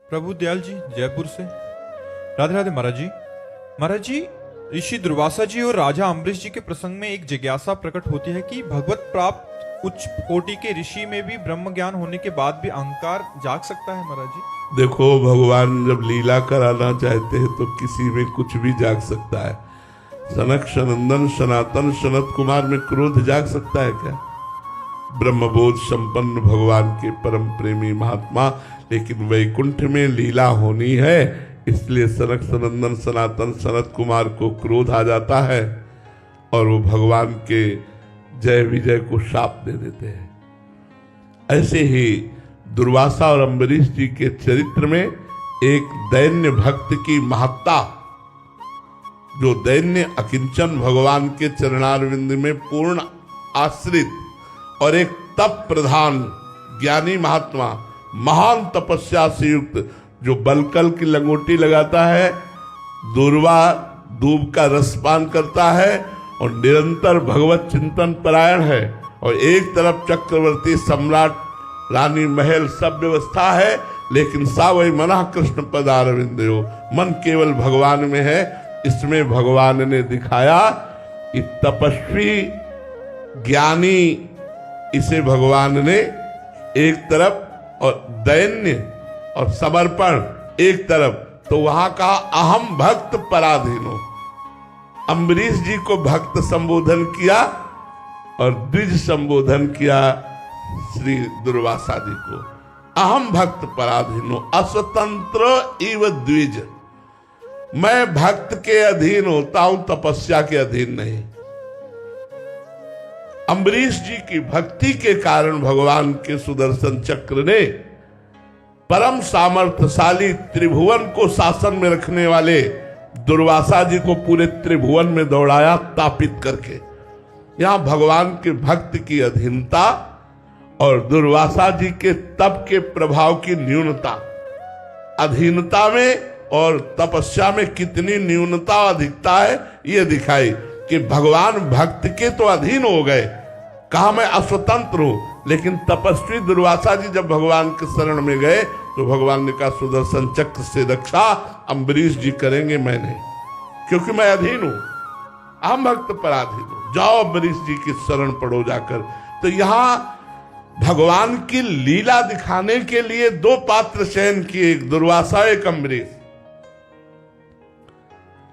प्रभु दयाल जी जयपुर से। राधे राधे महाराज जी। महाराज जी, ऋषि दुर्वासा जी और राजा अम्बरीश जी के प्रसंग में एक जिज्ञासा प्रकट होती है कि भगवत प्राप्त उच्च कोटि के ऋषि में भी ब्रह्म ज्ञान होने के बाद भी अहंकार जाग सकता है महाराज जी? देखो, भगवान जब लीला कराना चाहते हैं तो किसी में कुछ भी जाग सकता है। सनक सनंदन सनातन सनत कुमार में क्रोध जाग सकता है क्या? ब्रह्मबोध संपन्न भगवान के परम प्रेमी महात्मा, लेकिन वैकुंठ में लीला होनी है, इसलिए सनक सनंदन सनातन सनत कुमार को क्रोध आ जाता है और वो भगवान के जय विजय को शाप दे देते हैं। ऐसे ही दुर्वासा और अम्बरीश जी के चरित्र में एक दैन्य भक्त की महत्ता, जो दैन्य अकिंचन भगवान के चरणारविंद में पूर्ण आश्रित और एक तप प्रधान ज्ञानी महात्मा, महान तपस्या से युक्त, जो बलकल की लंगोटी लगाता है, दूर्वा दूब का रसपान करता है और निरंतर भगवत चिंतन परायण है, और एक तरफ चक्रवर्ती सम्राट रानी महल सब व्यवस्था है, लेकिन सावई मना कृष्ण पदारविंदो, मन केवल भगवान में है। इसमें भगवान ने दिखाया कि तपस्वी ज्ञानी, इसे भगवान ने एक तरफ और दैन्य और समर्पण एक तरफ, तो वहां कहा अहम भक्त पराधीनो। अम्बरीश जी को भक्त संबोधन किया और द्विज संबोधन किया श्री दुर्वासा जी को। अहम भक्त पराधीनो अस्वतंत्र इव द्विज, मैं भक्त के अधीन होता हूं, तपस्या के अधीन नहीं। अम्बरीश जी की भक्ति के कारण भगवान के सुदर्शन चक्र ने परम सामर्थ्यशाली त्रिभुवन को शासन में रखने वाले दुर्वासा जी को पूरे त्रिभुवन में दौड़ाया, तापित करके। यहां भगवान के भक्त की अधीनता और दुर्वासा जी के तप के प्रभाव की न्यूनता, अधीनता में और तपस्या में कितनी न्यूनता अधिकता है, यह दिखाई कि भगवान भक्त के तो अधीन हो गए, कहा मैं अस्वतंत्र हूं। लेकिन तपस्वी दुर्वासा जी जब भगवान के शरण में गए तो भगवान ने कहा सुदर्शन चक्र से रक्षा अम्बरीश जी करेंगे, मैं नहीं, क्योंकि मैं अधीन हूं, अहम भक्त पराधीन हूं, जाओ अम्बरीश जी की शरण पड़ो जाकर। तो यहां भगवान की लीला दिखाने के लिए दो पात्र चयन किए, एक दुर्वासा एक अम्बरीश।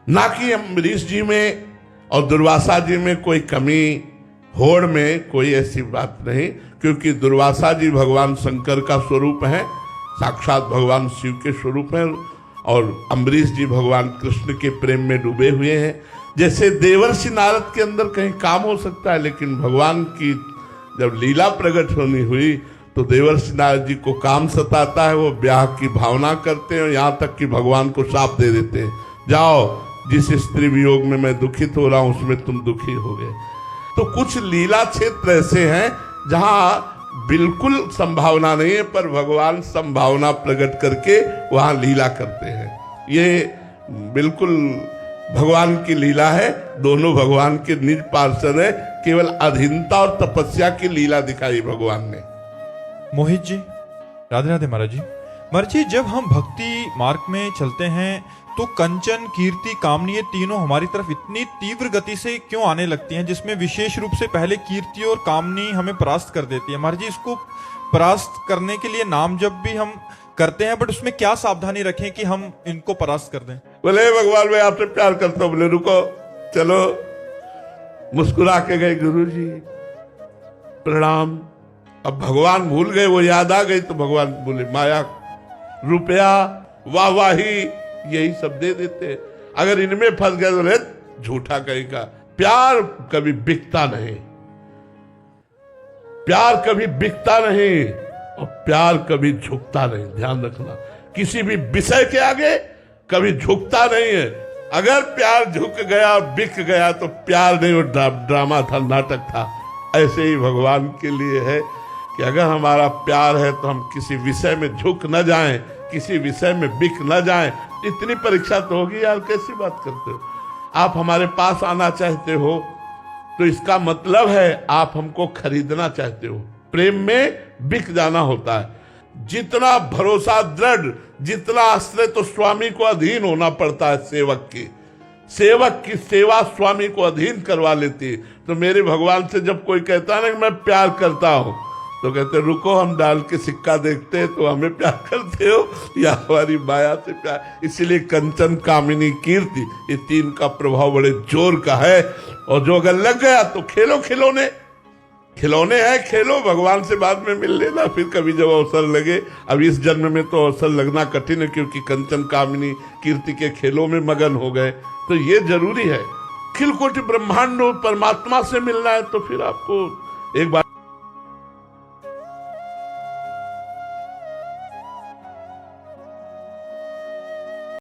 ना कि अम्बरीश जी में और दुर्वासा जी में कोई कमी, होड़ में कोई ऐसी बात नहीं, क्योंकि दुर्वासा जी भगवान शंकर का स्वरूप है, साक्षात भगवान शिव के स्वरूप हैं, और अम्बरीश जी भगवान कृष्ण के प्रेम में डूबे हुए हैं। जैसे देवर्षि नारद के अंदर कहीं काम हो सकता है, लेकिन भगवान की जब लीला प्रकट होनी हुई तो देवर्षि नारद जी को काम सताता है, वो ब्याह की भावना करते हैं, यहाँ तक कि भगवान को शाप दे देते हैं, जाओ जिस स्त्री वियोग में मैं दुखित हो रहा हूं उसमें तुम दुखी हो गए। तो कुछ लीला क्षेत्र ऐसे हैं जहां बिल्कुल संभावना नहीं है, पर भगवान संभावना प्रकट करके वहां लीला करते हैं। ये बिल्कुल भगवान की लीला है, दोनों भगवान के निज पार्षद है, केवल अधीनता और तपस्या की लीला दिखाई भगवान ने। मोहित जी, राधे राधे महाराज जी। महाराज जी, जब हम भक्ति मार्ग में चलते हैं तो कंचन, कीर्ति, कामनी, ये तीनों हमारी तरफ इतनी तीव्र गति से क्यों आने लगती हैं, जिसमें विशेष रूप से पहले कीर्ति और कामनी हमें परास्त कर देती है? महाराज जी, इसको परास्त करने के लिए नाम जब भी हम करते हैं, बट उसमें क्या सावधानी रखें कि हम इनको परास्त कर दें? बोले भगवान मैं आपसे प्यार करता हूं, बोले रुको, चलो, मुस्कुरा के गए गुरु जी, प्रणाम। अब भगवान भूल गए, वो याद आ गई तो भगवान बोले माया, रुपया, वाहवाही, यही सब दे देते हैं। अगर इनमें फंस गए तो झूठा कहेगा। प्यार कभी बिकता नहीं, प्यार कभी बिकता नहीं, और प्यार कभी झुकता नहीं, ध्यान रखना। किसी भी विषय के आगे कभी झुकता नहीं है। अगर प्यार झुक गया और बिक गया तो प्यार नहीं, वो ड्रामा था, नाटक था। ऐसे ही भगवान के लिए है कि अगर हमारा प्यार है तो हम किसी विषय में झुक न जाएं, किसी विषय में बिक न जाएं। इतनी परीक्षा तो होगी यार, कैसी बात करते हो? आप हमारे पास आना चाहते हो तो इसका मतलब है आप हमको खरीदना चाहते हो। प्रेम में बिक जाना होता है। जितना भरोसा दृढ़, जितना आश्रय तो स्वामी को अधीन होना पड़ता है सेवक की। सेवक की सेवा स्वामी को अधीन करवा लेती है। तो मेरे भगवान से जब कोई कहता है ना कि मैं प्यार करता हूं, तो कहते रुको हम डाल के सिक्का देखते हैं, तो हमें प्यार करते हो या हमारी माया से प्यार। इसीलिए कंचन, कामिनी, कीर्ति, ये तीन का प्रभाव बड़े जोर का है। और जो अगर लग गया तो खेलो, खिलौने खिलौने हैं, खेलो, भगवान से बाद में मिल लेना फिर कभी जब अवसर लगे। अब इस जन्म में तो अवसर लगना कठिन है, क्योंकि कंचन, कामिनी, कीर्ति के खेलों में मगन हो गए। तो ये जरूरी है, खिल कोटि ब्रह्मांड परमात्मा से मिलना है। तो फिर आपको एक बार